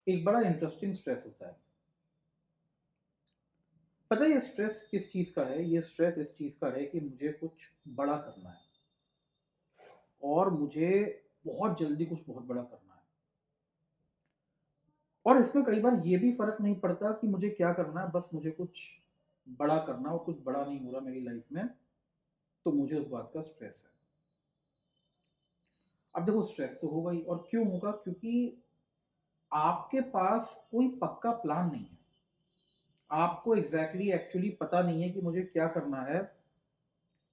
एक बड़ा interesting stress होता है। पता है ये स्ट्रेस किस चीज़ का है? ये स्ट्रेस इस चीज़ का है कि मुझे कुछ बड़ा करना है और मुझे बहुत जल्दी कुछ बहुत बड़ा करना है। और इसमें कई बार ये भी फ़र्क नहीं पड़ता कि मुझे क्या करना है, बस मुझे कुछ बड़ा करना है और कुछ बड़ा नहीं हो रहा मेरी लाइफ़ में, तो मुझे उस बात का स्ट्रेस है। अब देखो स्ट्रेस तो होगा ही और क्यों होगा? क्योंकि आपके पास कोई पक्का प्लान नहीं है। आपको एग्ज़ैक्टली एक्चुअली पता नहीं है कि मुझे क्या करना है,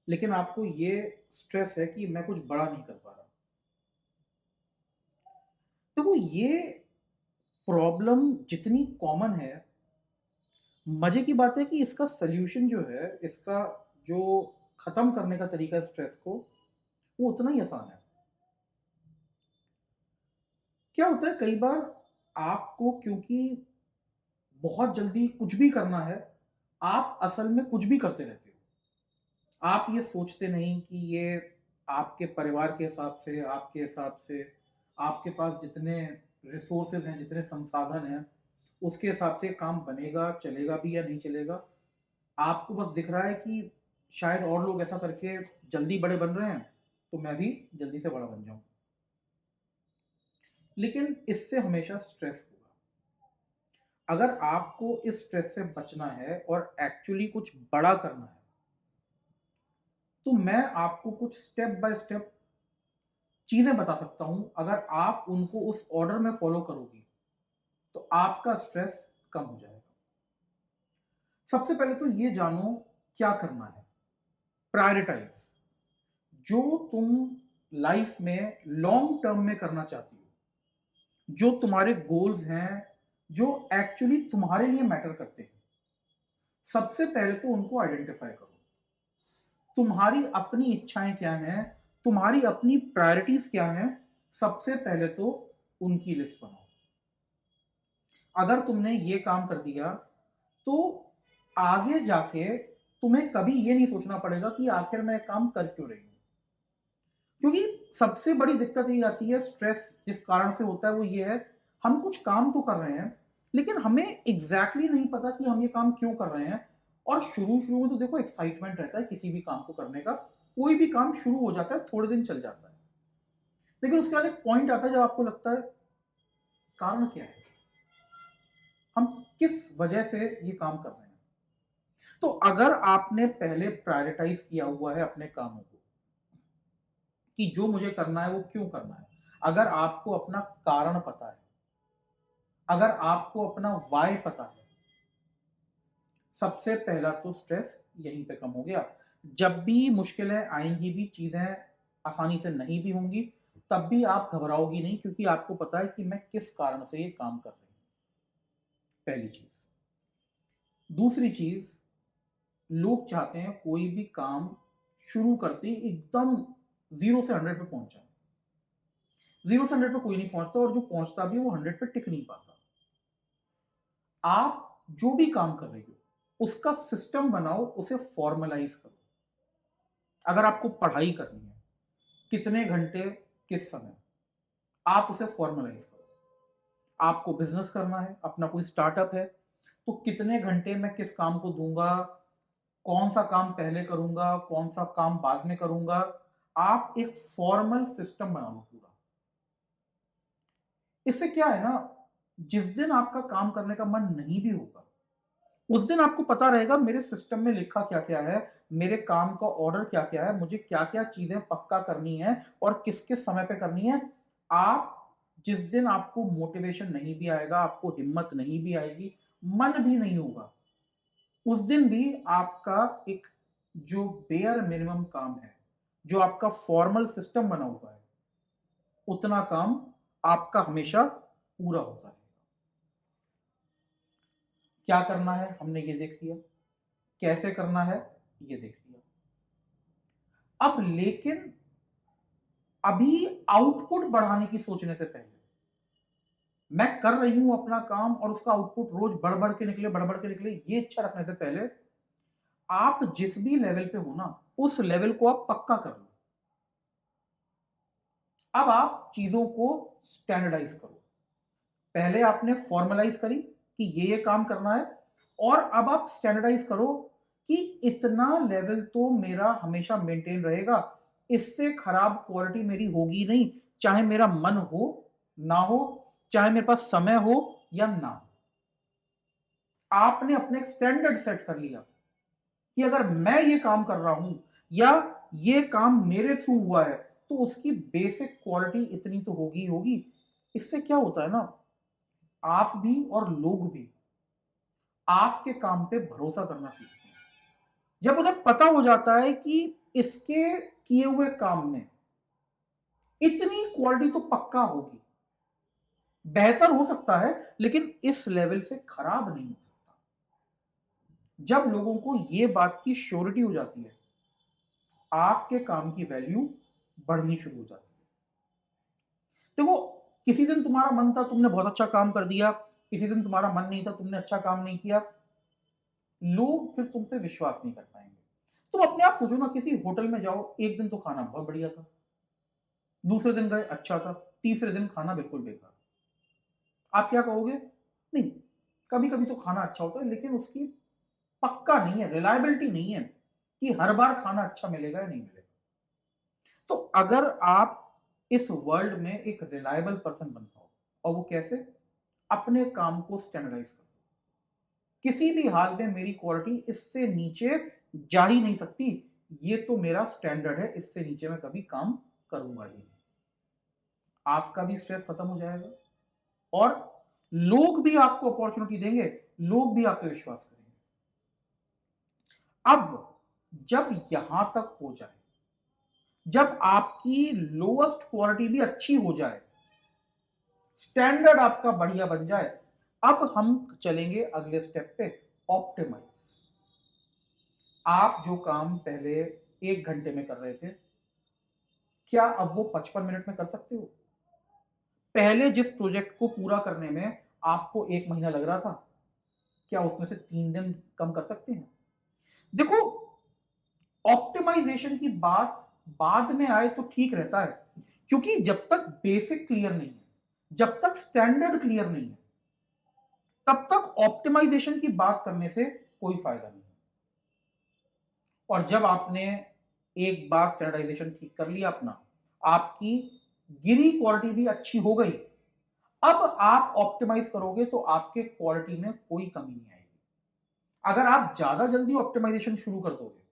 लेकिन आपको ये स्ट्रेस है कि मैं कुछ बड़ा नहीं कर पा रहा। तो वो ये प्रॉब्लम जितनी कॉमन है, मज़े की बात है कि इसका सॉल्यूशन जो है, इसका जो ख़त्म करने का तरीका है स्ट्रेस को, वो उतना ही आसान है। क्या होता है कई बार आपको क्योंकि बहुत जल्दी कुछ भी करना है, आप असल में कुछ भी करते रहते हो। आप ये सोचते नहीं कि ये आपके परिवार के हिसाब से, आपके हिसाब से, आपके पास जितने रिसोर्सेज़ हैं, जितने संसाधन हैं, उसके हिसाब से काम बनेगा, चलेगा भी या नहीं चलेगा। आपको बस दिख रहा है कि शायद और लोग ऐसा करके जल्दी बड़े बन रहे हैं, तो मैं भी जल्दी से बड़ा बन जाऊँ। लेकिन इससे हमेशा स्ट्रेस होगा। अगर आपको इस स्ट्रेस से बचना है और एक्चुअली कुछ बड़ा करना है, तो मैं आपको कुछ स्टेप बाय स्टेप चीज़ें बता सकता हूँ, अगर आप उनको उस ऑर्डर में फ़ॉलो करोगी, तो आपका स्ट्रेस कम हो जाएगा। सबसे पहले तो ये जानो क्या करना है, प्रायोरिटाइज़। जो तुम लाइफ़ में लॉन्ग टर्म में करना चाहती हो, जो तुम्हारे गोल्स हैं, जो एक्चुअली तुम्हारे लिए मैटर करते हैं, सबसे पहले तो उनको आइडेंटिफ़ाई करो। तुम्हारी अपनी इच्छाएँ क्या हैं, तुम्हारी अपनी प्रायोरिटीज़ क्या हैं, सबसे पहले तो उनकी लिस्ट बनाओ। अगर तुमने ये काम कर दिया, तो आगे जाके तुम्हें कभी ये नहीं सोचना पड़ेगा कि आखिर मैं काम कर क्यों रही हूँ। क्योंकि सबसे बड़ी दिक्कत ये आती है, स्ट्रेस जिस कारण से होता है वो ये है, हम कुछ काम तो कर रहे हैं, लेकिन हमें एग्ज़ैक्टली नहीं पता कि हम ये काम क्यों कर रहे हैं। और शुरू-शुरू में तो देखो एक्साइटमेंट रहता है किसी भी काम को करने का, कोई भी काम शुरू हो जाता है, थोड़े दिन चल जाता है। लेकिन उसके बाद एक पॉइंट आता है जब आपको लगता है, कारण क्या है? हम किस वजह से ये काम कर रहे हैं? तो अगर आपने पहले प्रायोरिटाइज़ किया हुआ है अपने कामों को, कि जो मुझे करना है वो क्यों करना है, अगर आपको अपना कारण पता है, अगर आपको अपना व्हाय पता है, सबसे पहला तो स्ट्रेस यहीं पे कम हो गया। जब भी मुश्किलें आएँगी भी, चीज़ें आसानी से नहीं भी होंगी, तब भी आप घबराओगी नहीं, क्योंकि आपको पता है कि मैं किस कारण से ये काम कर रही हूँ, पहली चीज़। दूसरी चीज़, लोग चाहते हैं कोई भी काम शुरू करते ही एकदम 0 से 100 पे पहुँच जाए। 0 से 100 पे कोई नहीं पहुँचता, और जो पहुँचता भी है वो 100 पे टिक नहीं पाता। आप जो भी काम कर रही हो, उसका सिस्टम बनाओ, उसे फॉर्मलाइज़ करो। अगर आपको पढ़ाई करनी है, कितने घंटे, किस समय, आप उसे फॉर्मलाइज़ करो। आपको बिज़नेस करना है, अपना कोई स्टार्टअप है, तो कितने घंटे मैं किस काम को दूँगा, कौन-सा काम पहले करूँगा, कौन-सा काम बाद में करूँगा, आप एक फॉर्मल सिस्टम बना लो पूरा। इससे क्या है ना, जिस दिन आपका काम करने का मन नहीं भी होगा, उस दिन आपको पता रहेगा मेरे सिस्टम में लिखा क्या-क्या है, मेरे काम का ऑर्डर क्या-क्या है, मुझे क्या-क्या चीज़ें पक्का करनी है और किस-किस समय पे करनी है। आप जिस दिन आपको मोटिवेशन नहीं भी आएगा, आपको हिम्मत नहीं भी आएगी, मन भी नहीं होगा, उस दिन भी आपका एक जो बेयर मिनिमम काम है, जो आपका फॉर्मल सिस्टम बना हुआ है, उतना काम आपका हमेशा पूरा होता है। क्या करना है हमने ये देख लिया, कैसे करना है ये देख लिया। अब लेकिन अभी आउटपुट बढ़ाने की सोचने से पहले, मैं कर रही हूं अपना काम और उसका आउटपुट रोज बढ़-बढ़ के निकले, बढ़-बढ़ के निकले, ये इच्छा रखने से पहले, आप जिस भी लेवल पे हो ना, उस लेवल को आप पक्का कर लो। अब आप चीजों को स्टैंडर्डाइज करो। पहले आपने फॉर्मलाइज करी कि ये काम करना है, और अब आप स्टैंडर्डाइज करो कि इतना लेवल तो मेरा हमेशा मेंटेन रहेगा, इससे खराब क्वालिटी मेरी होगी नहीं, चाहे मेरा मन हो ना हो, चाहे मेरे पास समय हो या ना हो। आपने अपने स्टैंडर्ड सेट कर लिया कि अगर मैं ये काम कर रहा हूं या ये काम मेरे थ्रू हुआ है तो उसकी बेसिक क्वालिटी इतनी तो होगी होगी। इससे क्या होता है ना, आप भी और लोग भी आपके काम पे भरोसा करना सीखते हैं। जब उन्हें पता हो जाता है कि इसके किए हुए काम में इतनी क्वालिटी तो पक्का होगी, बेहतर हो सकता है लेकिन इस लेवल से खराब नहीं हो सकता। जब लोगों को यह बात की श्योरिटी हो जाती है, आपके काम की वैल्यू बढ़नी शुरू हो जाती है। देखो, किसी दिन तुम्हारा मन था, तुमने बहुत अच्छा काम कर दिया, किसी दिन तुम्हारा मन नहीं था, तुमने अच्छा काम नहीं किया, लोग फिर तुम पे विश्वास नहीं कर पाएंगे। तुम अपने आप सोचो ना, किसी होटल में जाओ, एक दिन तो खाना बहुत बढ़िया था, दूसरे दिन गए अच्छा था, तीसरे दिन खाना बिल्कुल बेकार। आप क्या कहोगे? नहीं, कभी कभी तो खाना अच्छा होता है लेकिन उसकी पक्का नहीं है, रिलायबिलिटी नहीं है कि हर बार खाना अच्छा मिलेगा या नहीं मिलेगा। तो अगर आप इस वर्ल्ड में एक रिलायबल पर्सन बन पाओ, और वो कैसे? अपने काम को स्टैंडर्डाइज कर, किसी भी हाल में मेरी क्वालिटी इससे नीचे जा ही नहीं सकती, ये तो मेरा स्टैंडर्ड है, इससे नीचे मैं कभी काम करूंगा ही नहीं। आपका भी स्ट्रेस खत्म हो जाएगा और लोग भी आपको अपॉर्चुनिटी देंगे, लोग भी आप पे विश्वास करेंगे। अब जब यहां तक हो जाए, जब आपकी लोएस्ट क्वालिटी भी अच्छी हो जाए, स्टैंडर्ड आपका बढ़िया बन जाए, अब हम चलेंगे अगले स्टेप पे, ऑप्टिमाइज। आप जो काम पहले 1 घंटे में कर रहे थे, क्या अब वो 55 मिनट में कर सकते हो? पहले जिस प्रोजेक्ट को पूरा करने में आपको 1 महीना लग रहा था, क्या उसमें से 3 दिन कम कर सकते हैं? देखो, ऑप्टिमाइजेशन की बात बाद में आए तो ठीक रहता है, क्योंकि जब तक बेसिक क्लियर नहीं है, जब तक स्टैंडर्ड क्लियर नहीं है, तब तक ऑप्टिमाइजेशन की बात करने से कोई फायदा नहीं। और जब आपने एक बार स्टैंडर्डाइजेशन ठीक कर लिया अपना, आपकी गिरी क्वालिटी भी अच्छी हो गई, अब आप ऑप्टिमाइज करोगे तो आपके क्वालिटी में कोई कमी नहीं आएगी। अगर आप ज्यादा जल्दी ऑप्टिमाइजेशन शुरू कर दोगे,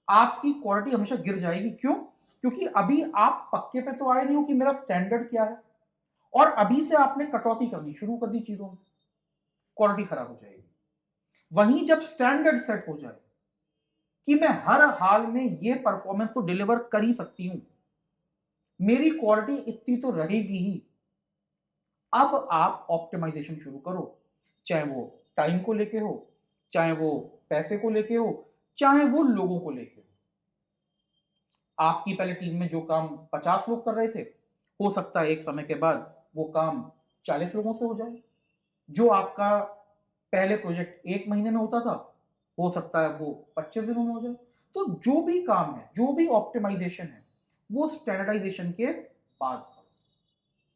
आपकी क्वालिटी हमेशा गिर जाएगी। क्यों? क्योंकि अभी आप पक्के पे तो आए नहीं हो कि मेरा स्टैंडर्ड क्या है, और अभी से आपने कटौती करनी शुरू कर दी चीजों में, क्वालिटी खराब हो जाएगी। वहीं जब स्टैंडर्ड सेट हो जाए कि मैं हर हाल में ये परफॉर्मेंस तो डिलीवर कर ही सकती हूं, मेरी क्वालिटी इतनी तो रहेगी ही, अब आप ऑप्टिमाइजेशन शुरू करो। चाहे वो टाइम को लेके हो, चाहे वो पैसे को लेके हो, चाहे वो लोगों को लेके हो। आपकी पहले टीम में जो काम 50 लोग कर रहे थे, हो सकता है एक समय के बाद वो काम 40 लोगों से हो जाए। जो आपका पहले प्रोजेक्ट 1 महीने में होता था, हो सकता है वो 25 दिनों में हो जाए। तो जो भी काम है, जो भी ऑप्टिमाइजेशन है, वो स्टैंडर्डाइजेशन के बाद करो,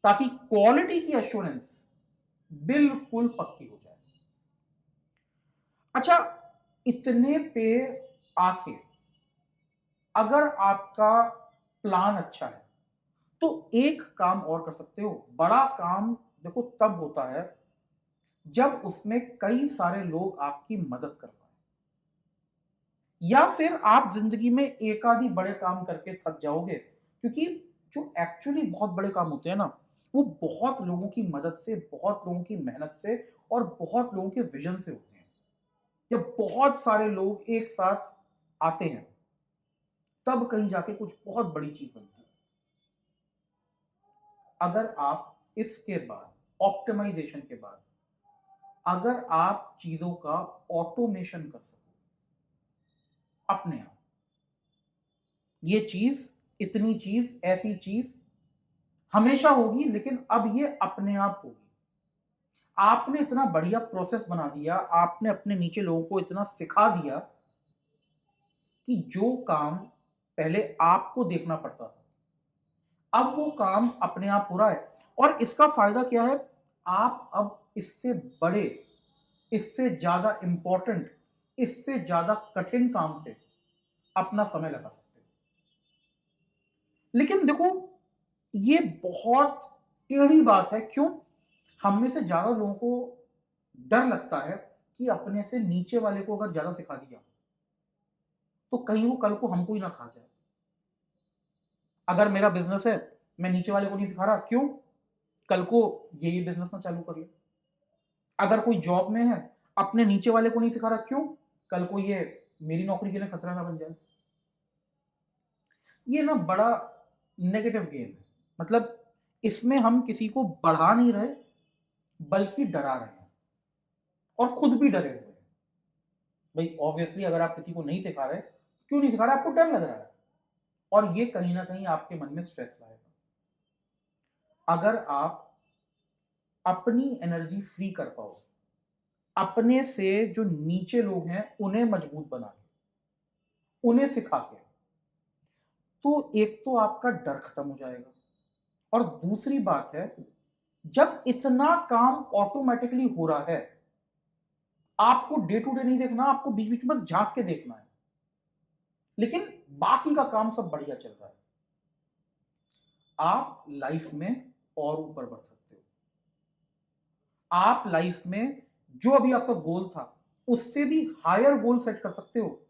ताकि क्वालिटी की एश्योरेंस बिल्कुल पक्की हो जाए। अच्छा, इतने पे आके अगर आपका प्लान अच्छा है तो एक काम और कर सकते हो। बड़ा काम देखो तब होता है जब उसमें कई सारे लोग आपकी मदद कर पाए, या फिर आप जिंदगी में एक आधी बड़े काम करके थक जाओगे, क्योंकि जो एक्चुअली बहुत बड़े काम होते हैं ना, वो बहुत लोगों की मदद से, बहुत लोगों की मेहनत से और बहुत लोगों के विजन से होते हैं। जब बहुत सारे लोग एक साथ आते हैं, तब कहीं जाके कुछ बहुत बड़ी चीज बनती है। अगर आप इसके बाद, ऑप्टिमाइजेशन के बाद, अगर आप चीजों का ऑटोमेशन कर सको अपने आप, ये चीज, इतनी चीज, ऐसी चीज हमेशा होगी, लेकिन अब ये अपने आप होगी। आपने इतना बढ़िया प्रोसेस बना दिया, आपने अपने नीचे लोगों को इतना सिखा दिया कि जो काम पहले आपको देखना पड़ता था, अब वो काम अपने आप हो रहा है। और इसका फायदा क्या है? आप अब इससे बड़े, इससे ज्यादा इंपॉर्टेंट, इससे ज्यादा कठिन काम पे अपना समय लगा सकते हो। लेकिन देखो, ये बहुत टेढ़ी बात है। क्यों? हम में से ज्यादा लोगों को डर लगता है कि अपने से नीचे वाले को अगर ज्यादा सिखा दिया तो कहीं वो कल को हमको ही ना खा जाए। अगर मेरा बिजनेस है, मैं नीचे वाले को नहीं सिखा रहा, क्यों? कल को ये बिजनेस ना चालू कर ले। अगर कोई जॉब में है, अपने नीचे वाले को नहीं सिखा रहा, क्यों? कल को ये मेरी नौकरी के लिए खतरा ना बन जाए। ये ना बड़ा नेगेटिव गेम है। मतलब इसमें हम किसी को बढ़ा नहीं रहे, बल्कि डरा रहे हैं, और खुद भी डरे हुए हैं। भाई ऑब्वियसली अगर आप किसी को नहीं सिखा रहे, क्यों नहीं सिखा रहे? आपको डर लग रहा है, और ये कहीं ना कहीं आपके मन में स्ट्रेस लाएगा। अगर आप अपनी एनर्जी फ्री कर पाओ, अपने से जो नीचे लोग हैं उन्हें मजबूत बना के, उन्हें सिखा के, तो एक तो आपका डर खत्म हो जाएगा। और दूसरी बात है, जब इतना काम ऑटोमेटिकली हो रहा है, आपको डे टू डे नहीं देखना, आपको बीच बीच में बस झांक के देखना है, लेकिन बाकी का काम सब बढ़िया चल रहा है। आप लाइफ में और ऊपर बढ़ सकते हो। आप लाइफ में जो अभी आपका गोल था, उससे भी हायर गोल सेट कर सकते हो।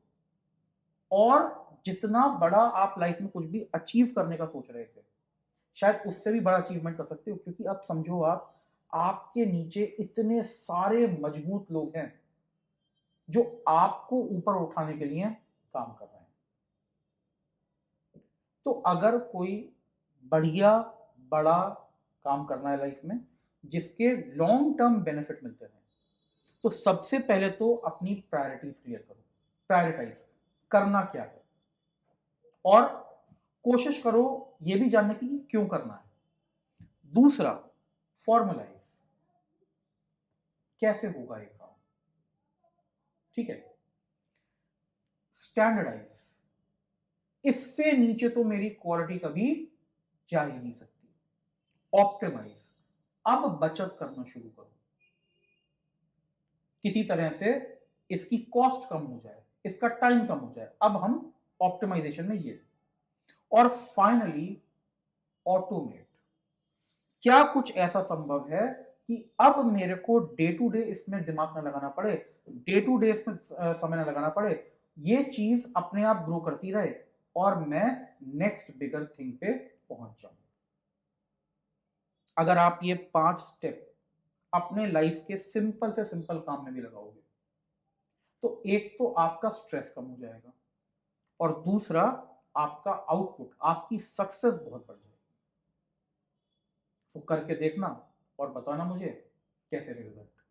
और जितना बड़ा आप लाइफ में कुछ भी अचीव करने का सोच रहे थे, शायद उससे भी बड़ा अचीवमेंट कर सकते हो। क्योंकि अब समझो, आप आपके नीचे इतने सारे मजबूत लोग हैं जो आपको ऊपर उठाने के लिए काम कर रहे हैं। तो अगर कोई बढ़िया बड़ा काम करना है लाइफ में, जिसके लॉन्ग टर्म बेनिफिट मिलते हैं, तो सबसे पहले तो अपनी प्रायोरिटीज क्लियर करो। प्रायोरिटाइज करना क्या है, और कोशिश करो ये भी जानने की कि क्यों करना है। दूसरा, फॉर्मलाइज, कैसे होगा ये काम, ठीक है। स्टैंडर्डाइज, इससे नीचे तो मेरी क्वालिटी कभी जा ही नहीं सकती। ऑप्टिमाइज, अब बचत करना शुरू करो, किसी तरह से इसकी कॉस्ट कम हो जाए, इसका टाइम कम हो जाए। अब हम ऑप्टिमाइजेशन में ये। और फाइनली, ऑटोमेट। क्या कुछ ऐसा संभव है कि अब मेरे को डे टू डे इसमें दिमाग ना लगाना पड़े, डे टू डे इसमें समय ना लगाना पड़े, ये चीज अपने आप ग्रो करती रहे, और मैं नेक्स्ट बिगर थिंग पे पहुंच जाऊं। अगर आप ये 5 स्टेप अपने लाइफ के सिंपल से सिंपल काम में भी लगाओगे, तो एक तो आपका स्ट्रेस कम हो जाएगा, और दूसरा, आपका आउटपुट, आपकी सक्सेस बहुत बढ़ जाएगी। तो करके देखना और बताना मुझे कैसे रिजल्ट।